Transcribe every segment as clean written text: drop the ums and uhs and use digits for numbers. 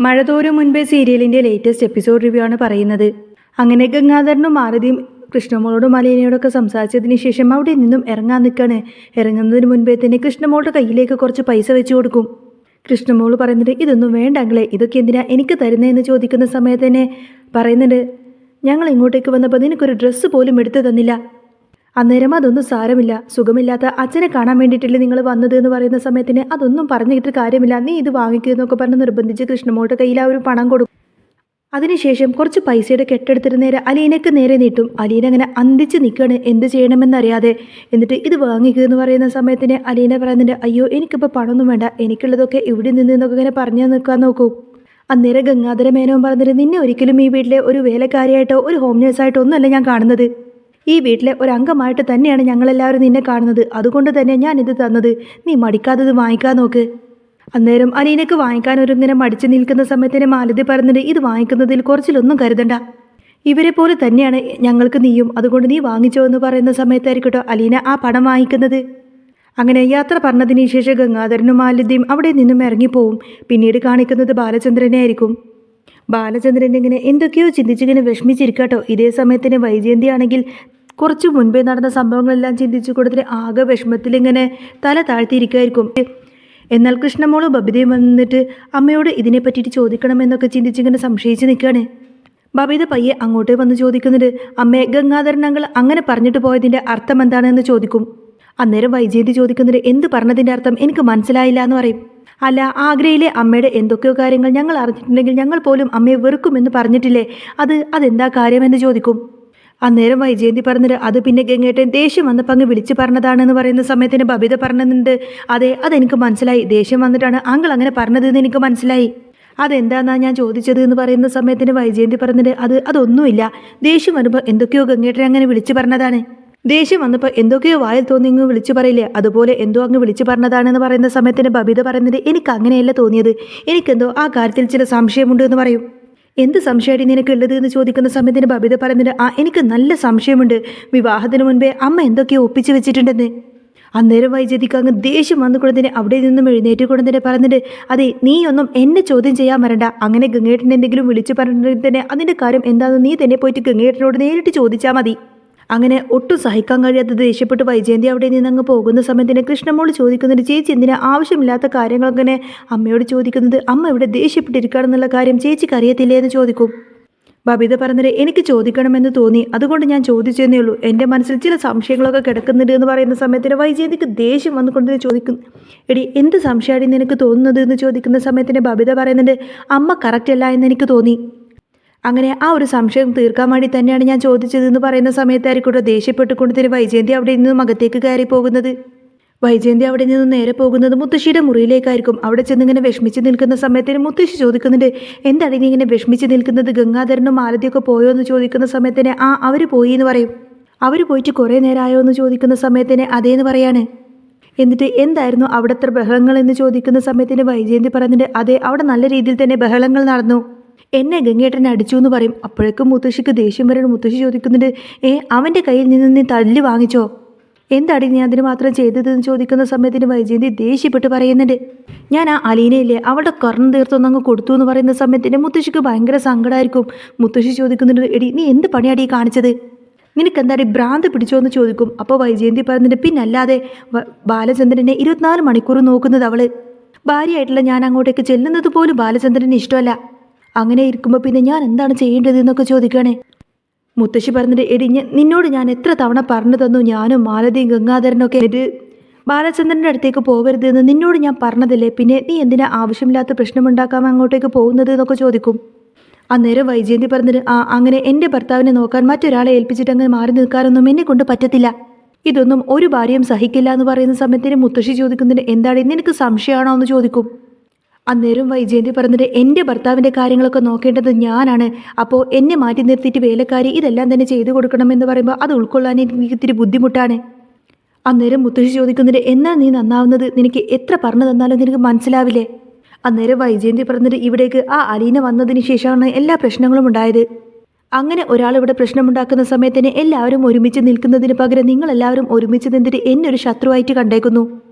മഴ തോരും മുൻപേ സീരിയലിന്റെ ലേറ്റസ്റ്റ് എപ്പിസോഡ് റിവ്യൂ ആണ് പറയുന്നത്. അങ്ങനെ ഗംഗാധരനും മാലതിയും കൃഷ്ണമോളോടും അലീനയോടൊക്കെ സംസാരിച്ചതിന് ശേഷം അവിടെ നിന്നും ഇറങ്ങാൻ നിൽക്കാണ്. ഇറങ്ങുന്നതിന് മുൻപേ തന്നെ കൃഷ്ണമോളുടെ കയ്യിലേക്ക് കുറച്ച് പൈസ വെച്ച് കൊടുക്കും. കൃഷ്ണമോൾ പറയുന്നുണ്ട്, ഇതൊന്നും വേണ്ടങ്ങളെ, ഇതൊക്കെ എന്തിനാ എനിക്ക് തരുന്നതെന്ന് ചോദിക്കുന്ന സമയത്ത് തന്നെ പറയുന്നുണ്ട്, ഞങ്ങൾ ഇങ്ങോട്ടേക്ക് വന്നപ്പോൾ നിനക്കൊരു ഡ്രസ്സ് പോലും എടുത്തു തന്നില്ല. അന്നേരം അതൊന്നും സാരമില്ല, സുഖമില്ലാത്ത അച്ഛനെ കാണാൻ വേണ്ടിയിട്ടല്ലേ നിങ്ങൾ വന്നത് എന്ന് പറയുന്ന സമയത്തിന് അതൊന്നും പറഞ്ഞിട്ട് കാര്യമില്ല, നീ ഇത് വാങ്ങിക്കുന്നൊക്കെ പറഞ്ഞ് നിർബന്ധിച്ച് കൃഷ്ണമോളുടെ കയ്യിൽ ആ ഒരു പണം കൊടുക്കും. അതിനുശേഷം കുറച്ച് പൈസയുടെ കെട്ടെടുത്തിട്ട് നേരെ അലീനയ്ക്ക് നേരെ നീട്ടും. അലീന അങ്ങനെ അന്തിച്ച് നിൽക്കുകയാണ്, എന്ത് ചെയ്യണമെന്നറിയാതെ. എന്നിട്ട് ഇത് വാങ്ങിക്കുക എന്ന് പറയുന്ന സമയത്തിന് അലീന പറയുന്നുണ്ട്, അയ്യോ എനിക്കിപ്പോൾ പണമൊന്നും വേണ്ട, എനിക്കുള്ളതൊക്കെ ഇവിടെ നിന്നൊക്കെ ഇങ്ങനെ പറഞ്ഞു നിൽക്കാൻ നോക്കൂ. അന്നേരം ഗംഗാധര മേനോൻ പറഞ്ഞിട്ട്, നിന്നെ ഒരിക്കലും ഈ വീട്ടിലെ ഒരു വേലക്കാരിയായിട്ടോ ഒരു ഹോം നേഴ്സായിട്ടോ ഒന്നുമല്ല ഞാൻ കാണുന്നത്, ഈ വീട്ടിലെ ഒരു അംഗമായിട്ട് തന്നെയാണ് ഞങ്ങളെല്ലാവരും നിന്നെ കാണുന്നത്, അതുകൊണ്ട് തന്നെ ഞാനിത് തന്നത്, നീ മടിക്കാത്തത് വാങ്ങിക്കാൻ നോക്ക്. അന്നേരം അലീനയ്ക്ക് വാങ്ങിക്കാൻ ഇങ്ങനെ മടിച്ചു നിൽക്കുന്ന സമയത്തിന് മാലതി പറഞ്ഞിട്ട്, ഇത് വാങ്ങിക്കുന്നതിൽ കുറച്ചിലൊന്നും കരുതണ്ട, ഇവരെ പോലെ തന്നെയാണ് ഞങ്ങൾക്ക് നീയും, അതുകൊണ്ട് നീ വാങ്ങിച്ചോ എന്ന് പറയുന്ന സമയത്തായിരിക്കട്ടോ അലീന ആ പണം വാങ്ങിക്കുന്നത്. അങ്ങനെ യാത്ര പറഞ്ഞതിന് ശേഷം ഗംഗാധരനും മാലതിയും അവിടെ നിന്നും ഇറങ്ങിപ്പോവും. പിന്നീട് കാണിക്കുന്നത് ബാലചന്ദ്രനെ ആയിരിക്കും. ബാലചന്ദ്രൻ ഇങ്ങനെ എന്തൊക്കെയോ ചിന്തിച്ചിങ്ങനെ വിഷമിച്ചിരിക്കാട്ടോ. ഇതേ സമയത്തിന് വൈജയന്തി ആണെങ്കിൽ കുറച്ച് മുൻപേ നടന്ന സംഭവങ്ങളെല്ലാം ചിന്തിച്ചു കൊടുത്തിട്ട് ആകെ വിഷമത്തിലിങ്ങനെ തല താഴ്ത്തിയിരിക്കുമായിരിക്കും. എന്നാൽ കൃഷ്ണമോളും ബബിതയും വന്നിട്ട് അമ്മയോട് ഇതിനെ പറ്റിയിട്ട് ചോദിക്കണമെന്നൊക്കെ ചിന്തിച്ചിങ്ങനെ സംശയിച്ച് നിൽക്കുകയാണ്. ബബിത പയ്യെ അങ്ങോട്ടേ വന്ന് ചോദിക്കുന്നുണ്ട്, അമ്മേ ഗംഗാധരൻ അങ്കിൾ അങ്ങനെ പറഞ്ഞിട്ട് പോയതിൻ്റെ അർത്ഥം എന്താണെന്ന് ചോദിക്കും. അന്നേരം വൈജയന്തി ചോദിക്കുന്നുണ്ട്, എന്ത് പറഞ്ഞതിൻ്റെ അർത്ഥം എനിക്ക് മനസ്സിലായില്ല എന്ന് പറയും. അല്ല, ആഗ്രയിലെ അമ്മയുടെ എന്തൊക്കെയോ കാര്യങ്ങൾ ഞങ്ങൾ അറിഞ്ഞിട്ടുണ്ടെങ്കിൽ ഞങ്ങൾ പോലും അമ്മയെ വെറുക്കുമെന്ന് പറഞ്ഞിട്ടില്ലേ, അതെന്താ കാര്യമെന്ന് ചോദിക്കും. അന്നേരം വൈജയന്തി പറഞ്ഞിട്ട്, അത് പിന്നെ ഗംഗേട്ടൻ ദേഷ്യം വന്നപ്പോൾ അങ്ങ് വിളിച്ചു പറഞ്ഞതാണെന്ന് പറയുന്ന സമയത്തിന് ബബിത പറഞ്ഞിട്ടുണ്ട്, അതെ അതെനിക്ക് മനസ്സിലായി, ദേഷ്യം വന്നിട്ടാണ് അങ്കിൾ അങ്ങനെ പറഞ്ഞതെന്ന് എനിക്ക് മനസ്സിലായി, അതെന്താന്നാ ഞാൻ ചോദിച്ചത് എന്ന് പറയുന്ന സമയത്തിന് വൈജയന്തി പറഞ്ഞിട്ട്, അതൊന്നുമില്ല, ദേഷ്യം വരുമ്പോൾ എന്തൊക്കെയോ ഗംഗേട്ടൻ അങ്ങനെ വിളിച്ചു പറഞ്ഞതാണ്, ദേഷ്യം വന്നപ്പോൾ എന്തൊക്കെയോ വായിൽ തോന്നി ഇങ്ങ് വിളിച്ചു പറയില്ലേ, അതുപോലെ എന്തോ അങ്ങ് വിളിച്ചു പറഞ്ഞതാണെന്ന് പറയുന്ന സമയത്തിന് ബബിത പറയുന്നത്, എനിക്ക് അങ്ങനെയല്ല തോന്നിയത്, എനിക്കെന്തോ ആ കാര്യത്തിൽ ചില സംശയമുണ്ട് എന്ന് പറയും. എന്ത് സംശയമായിട്ട് നിനക്കുള്ളത് എന്ന് ചോദിക്കുന്ന സമയത്തിന് ബബിത പറയുന്നത്, എനിക്ക് നല്ല സംശയമുണ്ട്, വിവാഹത്തിന് മുൻപേ അമ്മ എന്തൊക്കെയോ ഒപ്പിച്ചു വെച്ചിട്ടുണ്ടെന്ന്. അന്നേരം വൈജയന്തിക്ക് അങ്ങ് ദേഷ്യം വന്നുകൊണ്ടതിന് അവിടെ നിന്നും എഴുന്നേറ്റ് കൊണ്ടതിനെ പറഞ്ഞിട്ട്, അതെ നീയൊന്നും എന്നെ ചോദ്യം ചെയ്യാൻ വരണ്ട, അങ്ങനെ ഗംഗേട്ടൻ എന്തെങ്കിലും വിളിച്ചു പറഞ്ഞിട്ട് തന്നെ അതിൻ്റെ കാര്യം എന്താണെന്ന് നീ തന്നെ പോയിട്ട് ഗംഗേട്ടനോട് നേരിട്ട് ചോദിച്ചാൽ മതി. അങ്ങനെ ഒട്ടും സഹിക്കാൻ കഴിയാത്ത ദേഷ്യപ്പെട്ട് വൈജയന്തി അവിടെ നിന്ന് അങ്ങ് പോകുന്ന സമയത്തിന് കൃഷ്ണമോൾ ചോദിക്കുന്നുണ്ട്, ചേച്ചി എന്തിനാ ആവശ്യമില്ലാത്ത കാര്യങ്ങളങ്ങനെ അമ്മയോട് ചോദിക്കുന്നത്, അമ്മ ഇവിടെ ദേഷ്യപ്പെട്ടിരിക്കുകയാണെന്നുള്ള കാര്യം ചേച്ചിക്ക് അറിയത്തില്ലേ എന്ന് ചോദിക്കും. ബബിത പറഞ്ഞത്, എനിക്ക് ചോദിക്കണമെന്ന് തോന്നി, അതുകൊണ്ട് ഞാൻ ചോദിച്ചതേ ഉള്ളൂ, എൻ്റെ മനസ്സിൽ ചില സംശയങ്ങളൊക്കെ കിടക്കുന്നുണ്ട് എന്ന് പറയുന്ന സമയത്തിന് വൈജയന്തിക്ക് ദേഷ്യം വന്നുകൊണ്ട് ചോദിക്കും, എടി എന്ത് സംശയമാണ് നിനക്ക് തോന്നുന്നത് എന്ന് ചോദിക്കുന്ന സമയത്തിന് ബബിത പറയുന്നുണ്ട്, അമ്മ കറക്റ്റ് അല്ല എന്ന് എനിക്ക് തോന്നി, അങ്ങനെ ആ ഒരു സംശയം തീർക്കാൻ വേണ്ടി തന്നെയാണ് ഞാൻ ചോദിച്ചതെന്ന് പറയുന്ന സമയത്തായിരിക്കും ദേഷ്യപ്പെട്ടുകൊണ്ട് തന്നെ വൈജയന്തി അവിടെ നിന്നും അകത്തേക്ക് കയറി പോകുന്നത്. വൈജയന്തി അവിടെ നിന്നും നേരെ പോകുന്നത് മുത്തശ്ശിയുടെ മുറിയിലേക്കായിരിക്കും. അവിടെ ചെന്നിങ്ങനെ വിഷമിച്ച് നിൽക്കുന്ന സമയത്തിന് മുത്തശ്ശി ചോദിക്കുന്നുണ്ട്, എന്താണ് നീ ഇങ്ങനെ വിഷമിച്ച് നിൽക്കുന്നത്, ഗംഗാധരനും മാലതിയൊക്കെ പോയോ എന്ന് ചോദിക്കുന്ന സമയത്തിന് അവർ പോയി എന്ന് പറയും. അവർ പോയിട്ട് കുറേ നേരമായോ എന്ന് ചോദിക്കുന്ന സമയത്തിന് അതേന്ന് പറയാണ്. എന്നിട്ട് എന്തായിരുന്നു അവിടുത്തെ ബഹളങ്ങൾ എന്ന് ചോദിക്കുന്ന സമയത്തിന് വൈജയന്തി പറഞ്ഞിട്ട്, അതെ അവിടെ നല്ല രീതിയിൽ തന്നെ ബഹളങ്ങൾ നടന്നു, എന്നെ ഗംഗേട്ടനെ അടിച്ചു എന്ന് പറയും. അപ്പോഴേക്കും മുത്തശ്ശിക്ക് ദേഷ്യം വരണം. മുത്തശ്ശി ചോദിക്കുന്നുണ്ട്, അവൻ്റെ കയ്യിൽ നിന്ന് നീ തല്ല് വാങ്ങിച്ചോ, എന്താടി നീ അതിന് മാത്രം ചെയ്തതെന്ന് ചോദിക്കുന്ന സമയത്തിന് വൈജയന്തി ദേഷ്യപ്പെട്ട് പറയുന്നുണ്ട്, ഞാൻ ആ അലീനയില്ലേ അവളുടെ കർണം തീർത്തൊന്നങ്ങ് കൊടുത്തു എന്ന് പറയുന്ന സമയത്തിന് മുത്തശ്ശിക്ക് ഭയങ്കര സങ്കടമായിരിക്കും. മുത്തശ്ശി ചോദിക്കുന്നുണ്ട്, എടി നീ എന്ത് പണിയാടി കാണിച്ചത്, നിനക്കെന്താടി ഭ്രാന്ത് പിടിച്ചോ എന്ന് ചോദിക്കും. അപ്പോൾ വൈജയന്തി പറഞ്ഞിട്ട്, പിന്നല്ലാതെ ബാലചന്ദ്രനെ 24 മണിക്കൂർ നോക്കുന്നത് അവള്, ഭാര്യയായിട്ടുള്ള ഞാൻ അങ്ങോട്ടേക്ക് ചെല്ലുന്നത് പോലും ബാലചന്ദ്രന് ഇഷ്ടമല്ല, അങ്ങനെ ഇരിക്കുമ്പോൾ പിന്നെ ഞാൻ എന്താണ് ചെയ്യേണ്ടത് എന്നൊക്കെ ചോദിക്കുകയാണേ. മുത്തശ്ശി പറഞ്ഞിട്ട്, എടി നിന്നോട് ഞാൻ എത്ര തവണ പറഞ്ഞു തന്നു, ഞാനും മാലതിയും ഗംഗാധരനൊക്കെ ബാലചന്ദ്രൻ്റെ അടുത്തേക്ക് പോകരുത് എന്ന് നിന്നോട് ഞാൻ പറഞ്ഞതല്ലേ, പിന്നെ നീ എന്തിനാ ആവശ്യമില്ലാത്ത പ്രശ്നമുണ്ടാക്കാൻ അങ്ങോട്ടേക്ക് പോകുന്നത് എന്നൊക്കെ ചോദിക്കും. അന്നേരം വൈജയന്തി പറഞ്ഞിട്ട്, അങ്ങനെ എൻ്റെ ഭർത്താവിനെ നോക്കാൻ മറ്റൊരാളെ ഏൽപ്പിച്ചിട്ട് അങ്ങനെ മാറി നിൽക്കാനൊന്നും എന്നെ കൊണ്ട് പറ്റത്തില്ല, ഇതൊന്നും ഒരു ഭാര്യയും സഹിക്കില്ല എന്ന് പറയുന്ന സമയത്തിന് മുത്തശ്ശി ചോദിക്കുന്നതിന്, എന്താണ് നിനക്ക് സംശയമാണോ എന്ന് ചോദിക്കും. അന്നേരം വൈജയന്തി പറഞ്ഞിട്ട്, എൻ്റെ ഭർത്താവിൻ്റെ കാര്യങ്ങളൊക്കെ നോക്കേണ്ടത് ഞാനാണ്, അപ്പോൾ എന്നെ മാറ്റി നിർത്തിയിട്ട് വേലക്കാരി ഇതെല്ലാം തന്നെ ചെയ്തു കൊടുക്കണമെന്ന് പറയുമ്പോൾ അത് ഉൾക്കൊള്ളാൻ എനിക്ക് ഇത്തിരി ബുദ്ധിമുട്ടാണ്. അന്നേരം മുത്തശ്ശി ചോദിക്കുന്നുണ്ട്, എന്നാൽ നീ നന്നാവുന്നത് നിനക്ക് എത്ര പറഞ്ഞു തന്നാലും നിനക്ക് മനസ്സിലാവില്ലേ. അന്നേരം വൈജയന്തി പറഞ്ഞിട്ട്, ഇവിടേക്ക് ആ അലീന വന്നതിന് ശേഷമാണ് എല്ലാ പ്രശ്നങ്ങളും ഉണ്ടായത്, അങ്ങനെ ഒരാളിവിടെ പ്രശ്നമുണ്ടാക്കുന്ന സമയത്തിന് എല്ലാവരും ഒരുമിച്ച് നിൽക്കുന്നതിന് പകരം നിങ്ങളെല്ലാവരും ഒരുമിച്ച് നിന്നിട്ട് എന്നെ ഒരു ശത്രുവായിട്ട് കണ്ടേക്കുന്നു,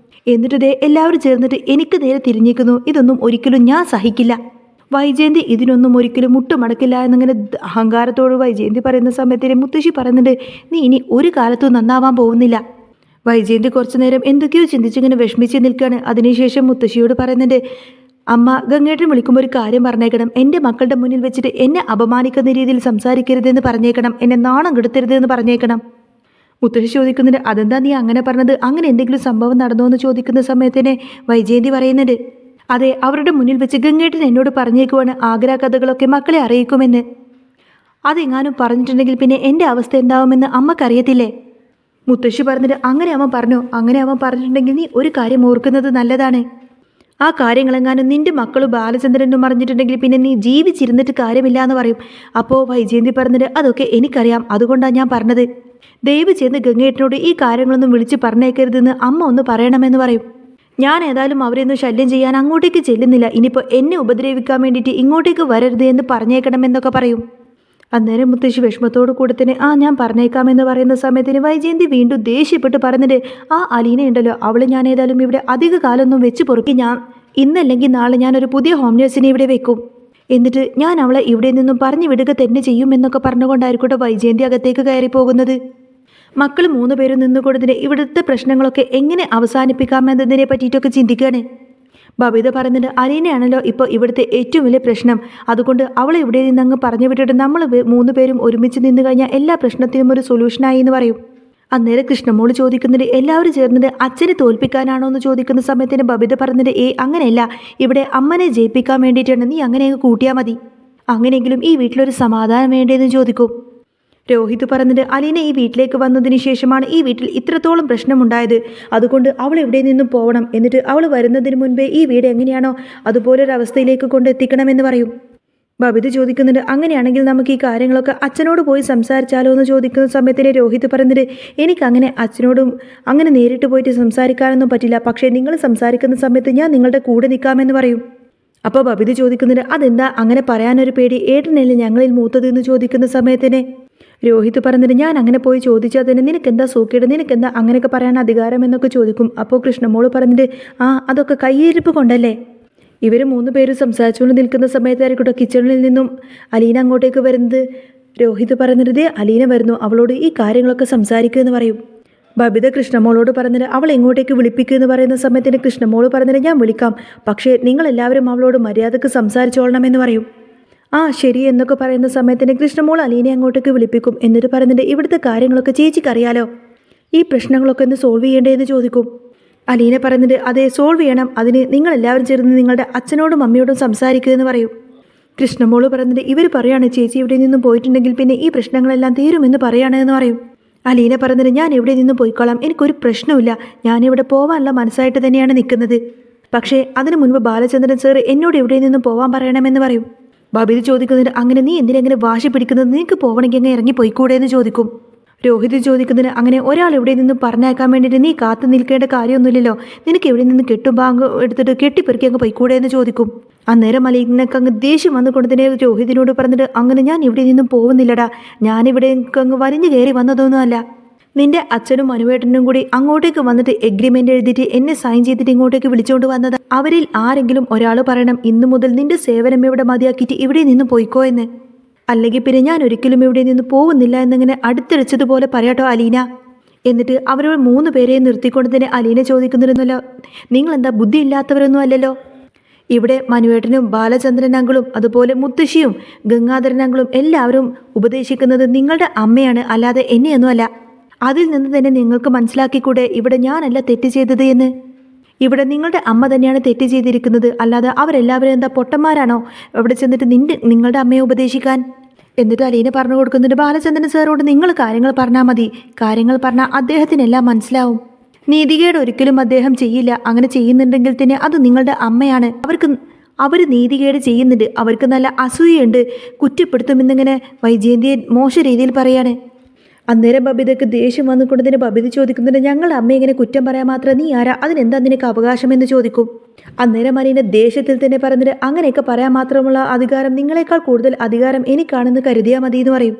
എന്നിട്ട് എല്ലാവരും ചേർന്നിട്ട് എനിക്ക് നേരെ തിരിഞ്ഞേക്കുന്നു, ഇതൊന്നും ഒരിക്കലും ഞാൻ സഹിക്കില്ല, വൈജയന്തി ഇതിനൊന്നും ഒരിക്കലും മുട്ടുമടക്കില്ല എന്നിങ്ങനെ അഹങ്കാരത്തോട് വൈജയന്തി പറയുന്ന സമയത്തിന് മുത്തശ്ശി പറയുന്നുണ്ട്, നീ ഇനി ഒരു കാലത്തും നന്നാവാൻ പോകുന്നില്ല. വൈജയന്തി കുറച്ചു നേരം എന്തൊക്കെയോ ചിന്തിച്ചിങ്ങനെ വിഷമിച്ച് നിൽക്കുകയാണ്. അതിനുശേഷം മുത്തശ്ശിയോട് പറയുന്നുണ്ട്, അമ്മ ഗംഗേട്ടൻ വിളിക്കുമ്പോൾ ഒരു കാര്യം പറഞ്ഞേക്കണം. എൻ്റെ മക്കളുടെ മുന്നിൽ വെച്ചിട്ട് എന്നെ അപമാനിക്കുന്ന രീതിയിൽ സംസാരിക്കരുതെന്ന് പറഞ്ഞേക്കണം, എന്നെ നാണം കെടുത്തരുതെന്ന് പറഞ്ഞേക്കണം. മുത്തശ്ശി ചോദിക്കുന്നുണ്ട്, അതെന്താ നീ അങ്ങനെ പറഞ്ഞത്? അങ്ങനെ എന്തെങ്കിലും സംഭവം നടന്നോ എന്ന് ചോദിക്കുന്ന സമയത്തിന് വൈജയന്തി പറയുന്നുണ്ട്, അതെ, അവരുടെ മുന്നിൽ വെച്ച് ഗംഗേട്ടൻ എന്നോട് പറഞ്ഞേക്കുവാണ് ആഗ്രാ കഥകളൊക്കെ മക്കളെ അറിയിക്കുമെന്ന്. അതെങ്ങാനും പറഞ്ഞിട്ടുണ്ടെങ്കിൽ പിന്നെ എൻ്റെ അവസ്ഥ എന്താവുമെന്ന് അമ്മക്കറിയത്തില്ലേ? മുത്തശ്ശി പറഞ്ഞിട്ട്, അങ്ങനെ അവൻ പറഞ്ഞോ? അങ്ങനെ അവൻ പറഞ്ഞിട്ടുണ്ടെങ്കിൽ നീ ഒരു കാര്യം ഓർക്കുന്നത് നല്ലതാണ്. ആ കാര്യങ്ങളെങ്ങാനും നിൻ്റെ മക്കളും ബാലചന്ദ്രനും അറിഞ്ഞിട്ടുണ്ടെങ്കിൽ പിന്നെ നീ ജീവിച്ചിരുന്നിട്ട് കാര്യമില്ല എന്ന് പറയും. അപ്പോൾ വൈജയന്തി പറഞ്ഞിട്ട്, അതൊക്കെ എനിക്കറിയാം, അതുകൊണ്ടാണ് ഞാൻ പറഞ്ഞത്. ദയവ് ചെയ്ത് ഗംഗേട്ടനോട് ഈ കാര്യങ്ങളൊന്നും വിളിച്ച് പറഞ്ഞേക്കരുതെന്ന് അമ്മ ഒന്ന് പറയണമെന്ന് പറയും. ഞാൻ ഏതായാലും അവരെയൊന്നും ശല്യം ചെയ്യാൻ അങ്ങോട്ടേക്ക് ചെല്ലുന്നില്ല. ഇനിയിപ്പോൾ എന്നെ ഉപദ്രവിക്കാൻ വേണ്ടിയിട്ട് ഇങ്ങോട്ടേക്ക് വരരുത് എന്ന് പറഞ്ഞേക്കണമെന്നൊക്കെ പറയും. അന്നേരം മുത്തശ്ശി വിഷമത്തോട് കൂടെ തന്നെ ഞാൻ പറഞ്ഞേക്കാമെന്ന് പറയുന്ന സമയത്തിന് വൈജയന്തി വീണ്ടും ദേഷ്യപ്പെട്ട് പറഞ്ഞിട്ട്, ആ അലീന ഉണ്ടല്ലോ, അവളെ ഞാൻ ഏതായാലും ഇവിടെ അധിക കാലമൊന്നും വെച്ച് പൊറുക്കി ഞാൻ ഇന്നല്ലെങ്കിൽ നാളെ ഞാനൊരു പുതിയ ഹോം നേഴ്സിനെ ഇവിടെ വെക്കും. എന്നിട്ട് ഞാൻ അവളെ ഇവിടെ നിന്നും പറഞ്ഞു വിടുക തന്നെ ചെയ്യും എന്നൊക്കെ പറഞ്ഞുകൊണ്ടായിരിക്കട്ടെ വൈജയന്തി അകത്തേക്ക് കയറി പോകുന്നത്. മക്കൾ 3 പേരും നിന്നുകൊണ്ടതിന് ഇവിടുത്തെ പ്രശ്നങ്ങളൊക്കെ എങ്ങനെ അവസാനിപ്പിക്കാമെന്നതിനെ പറ്റിയിട്ടൊക്കെ ചിന്തിക്കുകയാണ്. ബബിത പറയുന്നുണ്ട്, അലീനയാണല്ലോ ഇപ്പോൾ ഇവിടുത്തെ ഏറ്റവും വലിയ പ്രശ്നം. അതുകൊണ്ട് അവളെ ഇവിടെ നിന്ന് അങ്ങ് പറഞ്ഞു വിട്ടിട്ട് നമ്മൾ 3 പേരും ഒരുമിച്ച് നിന്ന് കഴിഞ്ഞാൽ എല്ലാ പ്രശ്നത്തിനും ഒരു സൊല്യൂഷനായി എന്ന് പറയും. അന്നേരം കൃഷ്ണമോള് ചോദിക്കുന്നുണ്ട്, എല്ലാവരും ചേർന്നിട്ട് അച്ഛനെ തോൽപ്പിക്കാനാണോ എന്ന് ചോദിക്കുന്ന സമയത്തിന് ബബിത പറഞ്ഞിട്ട്, അങ്ങനെയല്ല, ഇവിടെ അമ്മനെ ജയിപ്പിക്കാൻ വേണ്ടിയിട്ടാണ്, നീ അങ്ങനെ അങ്ങ് കൂട്ടിയാൽ മതി. അങ്ങനെയെങ്കിലും ഈ വീട്ടിലൊരു സമാധാനം വേണ്ടതെന്ന് ചോദിക്കും. രോഹിത് പറഞ്ഞിട്ട്, അലീന ഈ വീട്ടിലേക്ക് വന്നതിന് ശേഷമാണ് ഈ വീട്ടിൽ ഇത്രത്തോളം പ്രശ്നമുണ്ടായത്. അതുകൊണ്ട് അവൾ ഇവിടെ നിന്നും പോകണം. എന്നിട്ട് അവൾ വരുന്നതിന് മുൻപേ ഈ വീട് എങ്ങനെയാണോ അതുപോലൊരവസ്ഥയിലേക്ക് കൊണ്ടെത്തിക്കണമെന്ന് പറയും. ബബിത ചോദിക്കുന്നുണ്ട്, അങ്ങനെയാണെങ്കിൽ നമുക്ക് ഈ കാര്യങ്ങളൊക്കെ അച്ഛനോട് പോയി സംസാരിച്ചാലോ എന്ന് ചോദിക്കുന്ന സമയത്തിന് രോഹിത് പറഞ്ഞിട്ട്, എനിക്കങ്ങനെ അച്ഛനോടും അങ്ങനെ നേരിട്ട് പോയിട്ട് സംസാരിക്കാനൊന്നും പറ്റില്ല. പക്ഷേ നിങ്ങൾ സംസാരിക്കുന്ന സമയത്ത് ഞാൻ നിങ്ങളുടെ കൂടെ നിൽക്കാമെന്ന് പറയും. അപ്പോൾ ബബിത ചോദിക്കുന്നുണ്ട്, അതെന്താ അങ്ങനെ പറയാനൊരു പേടി? ഏട്ടനല്ലേ ഞങ്ങളിൽ മൂത്തത് എന്ന് ചോദിക്കുന്ന സമയത്തിന് രോഹിത് പറഞ്ഞിട്ട്, ഞാൻ അങ്ങനെ പോയി ചോദിച്ചാൽ തന്നെ നിനക്കെന്താ സൂക്കേട്, നിനക്കെന്താ അങ്ങനെയൊക്കെ പറയാൻ അധികാരം എന്നൊക്കെ ചോദിക്കും. അപ്പോൾ കൃഷ്ണമോള് പറഞ്ഞിട്ട്, അതൊക്കെ കയ്യിരിപ്പ് കൊണ്ടല്ലേ. ഇവർ 3 പേരും സംസാരിച്ചുകൊണ്ട് നിൽക്കുന്ന സമയത്തായിരിക്കട്ടെ കിച്ചണിൽ നിന്നും അലീന അങ്ങോട്ടേക്ക് വരുന്നത്. രോഹിത് പറഞ്ഞിട്ട്, അലീന വരുന്നു, അവളോട് ഈ കാര്യങ്ങളൊക്കെ സംസാരിക്കുമെന്ന് പറയും. ബബിത കൃഷ്ണമോളോട് പറഞ്ഞിട്ട്, അവൾ എങ്ങോട്ടേക്ക് വിളിപ്പിക്കുമെന്ന് പറയുന്ന സമയത്തിന് കൃഷ്ണമോള് പറഞ്ഞിട്ട്, ഞാൻ വിളിക്കാം, പക്ഷേ നിങ്ങളെല്ലാവരും അവളോട് മര്യാദക്ക് സംസാരിച്ചോളണമെന്ന് പറയും. ശരി എന്നൊക്കെ പറയുന്ന സമയത്തിന് കൃഷ്ണമോൾ അലീനെ അങ്ങോട്ടേക്ക് വിളിപ്പിക്കും. എന്നിട്ട് പറഞ്ഞിട്ട്, ഇവിടുത്തെ കാര്യങ്ങളൊക്കെ ചേച്ചിക്കറിയാലോ, ഈ പ്രശ്നങ്ങളൊക്കെ ഒന്ന് സോൾവ് ചെയ്യേണ്ടതെന്ന് ചോദിക്കും. അലീന പറഞ്ഞിട്ട്, അതെ, സോൾവ് ചെയ്യണം, അതിന് നിങ്ങളെല്ലാവരും ചേർന്ന് നിങ്ങളുടെ അച്ഛനോടും അമ്മയോടും സംസാരിക്കുമെന്ന് പറയും. കൃഷ്ണമോള് പറഞ്ഞിട്ട്, ഇവർ പറയാണ് ചേച്ചി ഇവിടെ നിന്നും പോയിട്ടുണ്ടെങ്കിൽ പിന്നെ ഈ പ്രശ്നങ്ങളെല്ലാം തീരുമെന്ന് പറയുകയാണെന്ന് പറയും. അലീന പറഞ്ഞിട്ട്, ഞാൻ ഇവിടെ നിന്നും പോയിക്കോളാം, എനിക്കൊരു പ്രശ്നമില്ല, ഞാനിവിടെ പോകാനുള്ള മനസ്സായിട്ട് തന്നെയാണ് നിൽക്കുന്നത്. പക്ഷേ അതിനു മുൻപ് ബാലചന്ദ്രൻ സാർ എന്നോട് ഇവിടെ നിന്നും പോകാൻ പറയണമെന്ന് പറയും. ബബിത ചോദിക്കുന്നതിന്, അങ്ങനെ നീ എന്തിനെങ്ങനെ വാശി പിടിക്കുന്നത്, നിനക്ക് പോകണമെങ്കിൽ അങ്ങ് ഇറങ്ങി പോയിക്കൂടെ എന്ന് ചോദിക്കും. രോഹിത് ചോദിക്കുന്നതിന്, അങ്ങനെ ഒരാൾ ഇവിടെ നിന്നും പറഞ്ഞേക്കാൻ വേണ്ടിയിട്ട് നീ കാത്തു നിൽക്കേണ്ട കാര്യമൊന്നുമില്ലല്ലോ, നിനക്ക് ഇവിടെ നിന്ന് കെട്ടും ബാങ്ക് എടുത്തിട്ട് കെട്ടിപ്പെറുക്കി അങ്ങ് പോയിക്കൂടെ എന്ന് ചോദിക്കും. അന്നേരം അലീനക്ക് അങ്ങ് ദേഷ്യം വന്നുകൊണ്ട് തന്നെ രോഹിതിനോട് പറഞ്ഞിട്ട്, അങ്ങനെ ഞാൻ ഇവിടെ നിന്നും പോകുന്നില്ലടാ, ഞാനിവിടെ അങ്ങ് വലിഞ്ഞു കയറി വന്നതൊന്നുമല്ല. നിന്റെ അച്ഛനും മനുവേട്ടനും കൂടി അങ്ങോട്ടേക്ക് വന്നിട്ട് എഗ്രിമെൻ്റ് എഴുതിയിട്ട് എന്നെ സൈൻ ചെയ്തിട്ട് ഇങ്ങോട്ടേക്ക് വിളിച്ചുകൊണ്ട് വന്നത്. അവരിൽ ആരെങ്കിലും ഒരാൾ പറയണം, ഇന്നു മുതൽ നിന്റെ സേവനം ഇവിടെ മതിയാക്കിയിട്ട് ഇവിടെ നിന്ന് പോയിക്കോ എന്ന്. അല്ലെങ്കിൽ പിന്നെ ഞാൻ ഒരിക്കലും ഇവിടെ നിന്ന് പോകുന്നില്ല എന്നിങ്ങനെ അടുത്തടിച്ചതുപോലെ പറയാട്ടോ അലീന. എന്നിട്ട് അവരോട് 3 പേരെയും നിർത്തിക്കൊണ്ട് തന്നെ അലീന ചോദിക്കുന്നിരുന്നല്ലോ, നിങ്ങളെന്താ ബുദ്ധിയില്ലാത്തവരൊന്നും അല്ലല്ലോ. ഇവിടെ മനുവേട്ടനും ബാലചന്ദ്രൻ അങ്കിളും അതുപോലെ മുത്തശ്ശിയും ഗംഗാധരൻ അങ്കിളും എല്ലാവരും ഉപദേശിക്കുന്നത് നിങ്ങളുടെ അമ്മയാണ്, അല്ലാതെ എന്നെയൊന്നുമല്ല. അതിൽ നിന്ന് തന്നെ നിങ്ങൾക്ക് മനസ്സിലാക്കിക്കൂടെ ഇവിടെ ഞാനല്ല തെറ്റ് ചെയ്തത് എന്ന്. ഇവിടെ നിങ്ങളുടെ അമ്മ തന്നെയാണ് തെറ്റ് ചെയ്തിരിക്കുന്നത്, അല്ലാതെ അവരെല്ലാവരും എന്താ പൊട്ടന്മാരാണോ അവിടെ ചെന്നിട്ട് നിങ്ങളുടെ അമ്മയെ ഉപദേശിക്കാൻ? എന്നിട്ട് അലീന പറഞ്ഞു കൊടുക്കുന്നുണ്ട്, ബാലചന്ദ്രൻ സാറോട് നിങ്ങൾ കാര്യങ്ങൾ പറഞ്ഞാൽ മതി, കാര്യങ്ങൾ പറഞ്ഞാൽ അദ്ദേഹത്തിനെല്ലാം മനസ്സിലാവും. നീതികേട് ഒരിക്കലും അദ്ദേഹം ചെയ്യില്ല, അങ്ങനെ ചെയ്യുന്നുണ്ടെങ്കിൽ തന്നെ അത് നിങ്ങളുടെ അമ്മയാണ്. അവർ നീതികേട് ചെയ്യുന്നുണ്ട്, അവർക്ക് നല്ല അസൂയുണ്ട്, കുറ്റപ്പെടുത്തുമെന്നിങ്ങനെ വൈജയന്തിയെ മോശ രീതിയിൽ പറയാണ്. അന്നേരം ബബിതയ്ക്ക് ദേഷ്യം വന്നുകൊണ്ട് തന്നെ ബബിത ചോദിക്കുന്നുണ്ട്, ഞങ്ങളുടെ അമ്മ ഇങ്ങനെ കുറ്റം പറയാൻ മാത്രം നീ ആരാ, അതിനെന്താ നിനക്ക് അവകാശമെന്ന് ചോദിക്കും. അന്നേരം അലീന ദേഷ്യത്തിൽ തന്നെ പറഞ്ഞിട്ട്, അങ്ങനെയൊക്കെ പറയാൻ മാത്രമുള്ള അധികാരം നിങ്ങളെക്കാൾ കൂടുതൽ അധികാരം എനിക്കാണെന്ന് കരുതിയാൽ മതി എന്ന് പറയും.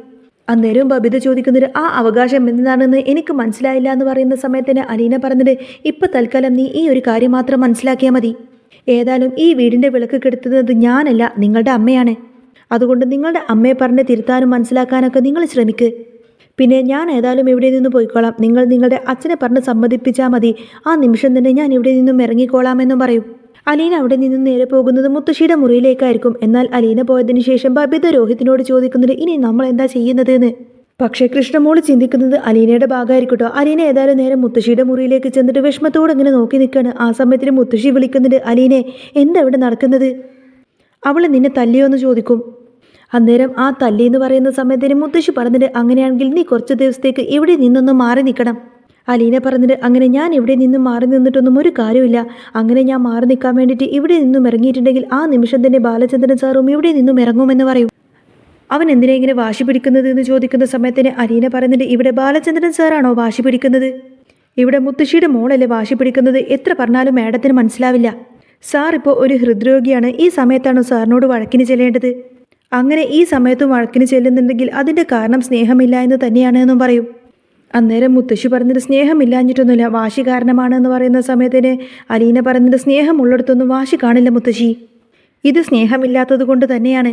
അന്നേരം ബബിത ചോദിക്കുന്നത്, ആ അവകാശം എന്താണെന്ന് എനിക്ക് മനസ്സിലായില്ല എന്ന് പറയുന്ന സമയത്തിന് അലീന പറഞ്ഞിട്ട്, ഇപ്പം തൽക്കാലം നീ ഈ ഒരു കാര്യം മാത്രം മനസ്സിലാക്കിയാൽ മതി. ഏതായാലും ഈ വീടിൻ്റെ വിളക്ക് കെടുത്തുന്നത് ഞാനല്ല, നിങ്ങളുടെ അമ്മയാണ്. അതുകൊണ്ട് നിങ്ങളുടെ അമ്മയെ പറഞ്ഞ് തിരുത്താനും മനസ്സിലാക്കാനൊക്കെ നിങ്ങൾ ശ്രമിക്ക്. പിന്നെ ഞാൻ ഏതായാലും ഇവിടെ നിന്ന് പോയിക്കോളാം. നിങ്ങൾ നിങ്ങളുടെ അച്ഛനെ പറഞ്ഞ് സമ്മതിപ്പിച്ചാൽ മതി. ആ നിമിഷം തന്നെ ഞാൻ ഇവിടെ നിന്നും ഇറങ്ങിക്കോളാമെന്നും പറയും. അലീന അവിടെ നിന്നും നേരെ പോകുന്നത് മുത്തശ്ശിയുടെ മുറിയിലേക്കായിരിക്കും. എന്നാൽ അലീന പോയതിനു ശേഷം ബബിത രോഹിത്തിനോട് ചോദിക്കുന്നത് ഇനി നമ്മൾ എന്താ ചെയ്യുന്നത് എന്ന്. പക്ഷേ കൃഷ്ണമോള് ചിന്തിക്കുന്നത് അലീനയുടെ ഭാഗമായിരിക്കട്ടോ. അലീന ഏതായാലും നേരെ മുത്തശ്ശിയുടെ മുറിയിലേക്ക് ചെന്നിട്ട് വിഷമത്തോടെ ഇങ്ങനെ നോക്കി നിൽക്കുകയാണ്. ആ സമയത്തിന് മുത്തശ്ശി വിളിക്കുന്നുണ്ട്, അലീനെ എന്താ ഇവിടെ നടക്കുന്നത്? അവൾ നിന്നെ തല്ലിയോ എന്ന് ചോദിക്കും. അന്നേരം ആ തല്ലി എന്ന് പറയുന്ന സമയത്തിന് മുത്തശ്ശി പറഞ്ഞിട്ട് അങ്ങനെയാണെങ്കിൽ നീ കുറച്ച് ദിവസത്തേക്ക് ഇവിടെ നിന്നൊന്ന് മാറി നിൽക്കണം. അലീന പറഞ്ഞിട്ട് അങ്ങനെ ഞാൻ ഇവിടെ നിന്നും മാറി നിന്നിട്ടൊന്നും ഒരു കാര്യമില്ല. അങ്ങനെ ഞാൻ മാറി നിൽക്കാൻ വേണ്ടിയിട്ട് ഇവിടെ നിന്നും ഇറങ്ങിയിട്ടുണ്ടെങ്കിൽ ആ നിമിഷം തന്നെ ബാലചന്ദ്രൻ സാറും ഇവിടെ നിന്നും ഇറങ്ങുമെന്ന് പറയും. അവൻ എന്തിനാ ഇങ്ങനെ വാശി പിടിക്കുന്നത് എന്ന് ചോദിക്കുന്ന സമയത്തിന് അലീന പറയുന്നുണ്ട്, ഇവിടെ ബാലചന്ദ്രൻ സാറാണോ വാശി പിടിക്കുന്നത്? ഇവിടെ മുത്തശ്ശിയുടെ മോളല്ലേ വാശി പിടിക്കുന്നത്? എത്ര പറഞ്ഞാലും മാഡത്തിന് മനസ്സിലാവില്ല. സാർ ഇപ്പോൾ ഒരു ഹൃദ്രോഗിയാണ്. ഈ സമയത്താണോ സാറിനോട് വഴക്കിന് ചെല്ലേണ്ടത്? അങ്ങനെ ഈ സമയത്തും വഴക്കിന് ചെല്ലുന്നുണ്ടെങ്കിൽ അതിൻ്റെ കാരണം സ്നേഹമില്ല എന്ന് തന്നെയാണ് എന്നും പറയും. അന്നേരം മുത്തശ്ശി പറഞ്ഞിട്ട് സ്നേഹമില്ലാഞ്ഞിട്ടൊന്നുമില്ല, വാശി കാരണമാണ് എന്ന് പറയുന്ന സമയത്തിന് അലീന പറഞ്ഞിട്ട് സ്നേഹമുള്ളിടത്തൊന്നും വാശി കാണില്ല മുത്തശ്ശി. ഇത് സ്നേഹമില്ലാത്തത് കൊണ്ട് തന്നെയാണ്.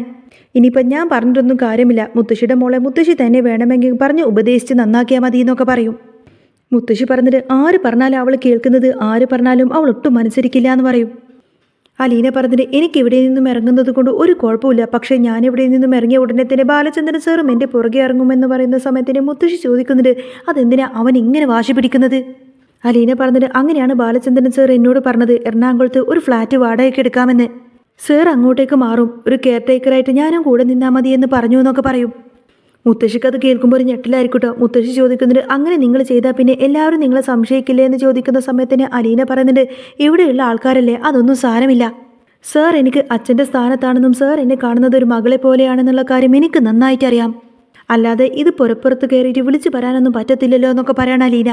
ഇനിയിപ്പം ഞാൻ പറഞ്ഞിട്ടൊന്നും കാര്യമില്ല. മുത്തശ്ശിയുടെ മോളെ മുത്തശ്ശി തന്നെ വേണമെങ്കിൽ പറഞ്ഞ് ഉപദേശിച്ച് നന്നാക്കിയാൽ മതി എന്നൊക്കെ പറയും. മുത്തശ്ശി പറഞ്ഞിട്ട് ആര് പറഞ്ഞാലും അവൾ കേൾക്കുന്നത്, ആര് പറഞ്ഞാലും അവൾ ഒട്ടും അനുസരിക്കില്ല എന്ന് പറയും. അലീന പറഞ്ഞിട്ട് എനിക്കിവിടെ നിന്നും ഇറങ്ങുന്നത് കൊണ്ട് ഒരു കുഴപ്പമില്ല. പക്ഷേ ഞാനിവിടെ നിന്നും ഇറങ്ങിയ ഉടനെ തന്നെ ബാലചന്ദ്രൻ സാറും എൻ്റെ പുറകെ ഇറങ്ങുമെന്ന് പറയുന്ന സമയത്തിന് മുത്തശ്ശി ചോദിക്കുന്നുണ്ട്, അതെന്തിനാ അവൻ ഇങ്ങനെ വാശി പിടിക്കുന്നത്? അലീന പറഞ്ഞിട്ട് അങ്ങനെയാണ് ബാലചന്ദ്രൻ സാർ എന്നോട് പറഞ്ഞത്, എറണാകുളത്ത് ഒരു ഫ്ലാറ്റ് വാടകയ്ക്ക് എടുക്കാമെന്ന്. സാർ അങ്ങോട്ടേക്ക് മാറും, ഒരു കെയർ ടേക്കറായിട്ട് ഞാനും കൂടെ നിന്നാൽ മതി എന്ന് പറഞ്ഞു എന്നൊക്കെ പറയും. മുത്തശ്ശിക്ക് അത് കേൾക്കുമ്പോൾ ഒരു ഞെട്ടിലായിരിക്കട്ടോ. മുത്തശ്ശി ചോദിക്കുന്നുണ്ട്, അങ്ങനെ നിങ്ങൾ ചെയ്താൽ പിന്നെ എല്ലാവരും നിങ്ങളെ സംശയിക്കില്ലേ എന്ന് ചോദിക്കുന്ന സമയത്തിന് അലീന പറയുന്നുണ്ട്, ഇവിടെയുള്ള ആൾക്കാരല്ലേ, അതൊന്നും സാരമില്ല. സാർ എനിക്ക് അച്ഛൻ്റെ സ്ഥാനത്താണെന്നും സാർ എന്നെ കാണുന്നത് ഒരു മകളെ പോലെയാണെന്നുള്ള കാര്യം എനിക്ക് നന്നായിട്ടറിയാം. അല്ലാതെ ഇത് പുറപ്പുറത്ത് കയറിയിട്ട് വിളിച്ചു പറയാനൊന്നും പറ്റത്തില്ലല്ലോ എന്നൊക്കെ പറയണം അലീന.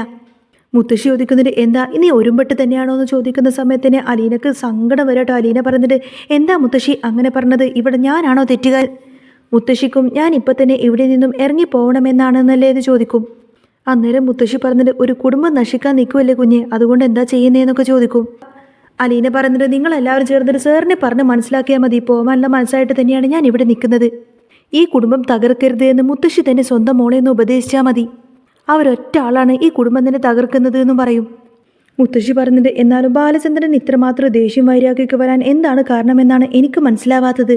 മുത്തശ്ശി ചോദിക്കുന്നുണ്ട്, എന്താ ഇനി ഒരുമ്പെട്ട് തന്നെയാണോ എന്ന് ചോദിക്കുന്ന സമയത്തിന് അലീനക്ക് സങ്കടം വരട്ടോ. അലീന പറഞ്ഞിട്ട്, എന്താ മുത്തശ്ശി അങ്ങനെ പറഞ്ഞത്? ഇവിടെ ഞാനാണോ തെറ്റുകാരൻ? മുത്തശ്ശിക്കും ഞാൻ ഇപ്പം തന്നെ ഇവിടെ നിന്നും ഇറങ്ങിപ്പോകണമെന്നാണെന്നല്ലേ എന്ന് ചോദിക്കും. അന്നേരം മുത്തശ്ശി പറഞ്ഞിട്ട്, ഒരു കുടുംബം നശിക്കാൻ നിൽക്കുമല്ലേ കുഞ്ഞ്, അതുകൊണ്ട് എന്താ ചെയ്യുന്നതെന്നൊക്കെ ചോദിക്കും. അലീന പറഞ്ഞിട്ട്, നിങ്ങളെല്ലാവരും ചേർന്നിട്ട് സാറിനെ പറഞ്ഞ് മനസ്സിലാക്കിയാൽ മതി. പോകാനുള്ള മനസ്സായിട്ട് തന്നെയാണ് ഞാൻ ഇവിടെ നിൽക്കുന്നത്. ഈ കുടുംബം തകർക്കരുത് എന്ന് മുത്തശ്ശി തന്നെ സ്വന്തം മോളെ ഒന്ന് ഉപദേശിച്ചാൽ മതി. അവരൊറ്റ ആളാണ് ഈ കുടുംബം തന്നെ തകർക്കുന്നത് എന്നും പറയും. മുത്തശ്ശി പറഞ്ഞിട്ട്, എന്നാലും ബാലചന്ദ്രൻ ഇത്രമാത്രം ദേഷ്യം വൈരാഗ്യമൊക്കെ വരാൻ എന്താണ് കാരണമെന്നാണ് എനിക്ക് മനസ്സിലാവാത്തത്.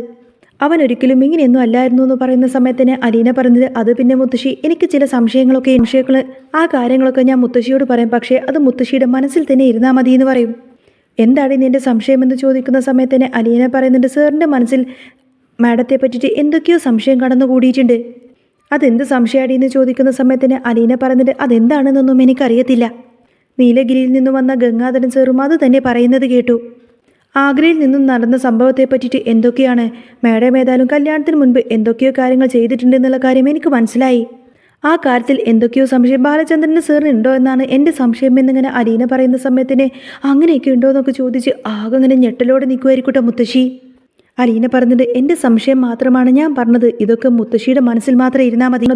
അവൻ ഒരിക്കലും ഇങ്ങനെയൊന്നും അല്ലായിരുന്നു എന്ന് പറയുന്ന സമയത്തിന് അലീന പറഞ്ഞത്, അത് പിന്നെ മുത്തശ്ശി എനിക്ക് ചില സംശയങ്ങൾ ആ കാര്യങ്ങളൊക്കെ ഞാൻ മുത്തശ്ശിയോട് പറയാം. പക്ഷേ അത് മുത്തശ്ശിയുടെ മനസ്സിൽ തന്നെ ഇരുന്നാൽ മതി എന്ന് പറയും. എന്താണ് നിൻ്റെ സംശയമെന്ന് ചോദിക്കുന്ന സമയത്തിന് അലീന പറയുന്നുണ്ട്, സാറിൻ്റെ മനസ്സിൽ മാഡത്തെ പറ്റിയിട്ട് എന്തൊക്കെയോ സംശയം കടന്നുകൂടിയിട്ടുണ്ട്. അതെന്ത് സംശയമാടി എന്ന് ചോദിക്കുന്ന സമയത്തിന് അലീന പറഞ്ഞിട്ട്, അതെന്താണെന്നൊന്നും എനിക്കറിയത്തില്ല. നീലഗിരിയിൽ നിന്നും വന്ന ഗംഗാധരൻ സാറും അത് തന്നെ പറയുന്നത് കേട്ടു. ആഗ്രയിൽ നിന്നും നടന്ന സംഭവത്തെ പറ്റിയിട്ട് എന്തൊക്കെയാണ് മാഡം ഏതായാലും കല്യാണത്തിന് മുൻപ് എന്തൊക്കെയോ കാര്യങ്ങൾ ചെയ്തിട്ടുണ്ടെന്നുള്ള കാര്യം എനിക്ക് മനസ്സിലായി. ആ കാര്യത്തിൽ എന്തൊക്കെയോ സംശയം ബാലചന്ദ്രന് സാറിനുണ്ടോ എന്നാണ് എൻ്റെ സംശയം എന്നിങ്ങനെ അലീന പറയുന്ന സമയത്തിന്, അങ്ങനെയൊക്കെ ഉണ്ടോ എന്നൊക്കെ ചോദിച്ച് ആകെ അങ്ങനെ ഞെട്ടലോടെ നിൽക്കുമായിരിക്കട്ടെ മുത്തശ്ശി. അലീന പറഞ്ഞിട്ട്, എൻ്റെ സംശയം മാത്രമാണ് ഞാൻ പറഞ്ഞത്. ഇതൊക്കെ മുത്തശ്ശിയുടെ മനസ്സിൽ മാത്രം ഇരുന്നാൽ മതി.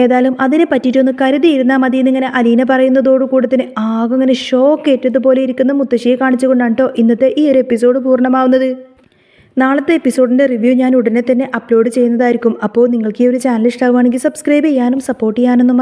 ഏതായാലും അതിനെ പറ്റിയിട്ടൊന്ന് കരുതി ഇരുന്നാൽ മതി എന്നിങ്ങനെ അലീന പറയുന്നതോടുകൂടി തന്നെ ആകെ അങ്ങനെ ഷോക്ക് ഏറ്റതുപോലെ ഇരിക്കുന്ന മുത്തശ്ശിയെ കാണിച്ചുകൊണ്ടാണ് കേട്ടോ ഇന്നത്തെ ഈ ഒരു എപ്പിസോഡ് പൂർണ്ണമാവുന്നത്. നാളത്തെ എപ്പിസോഡിൻ്റെ റിവ്യൂ ഞാൻ ഉടനെ തന്നെ അപ്ലോഡ് ചെയ്യുന്നതായിരിക്കും. അപ്പോൾ നിങ്ങൾക്ക് ഈ ഒരു ചാനൽ ഇഷ്ടമാവുകയാണെങ്കിൽ സബ്സ്ക്രൈബ് ചെയ്യാനും സപ്പോർട്ട് ചെയ്യാനൊന്നും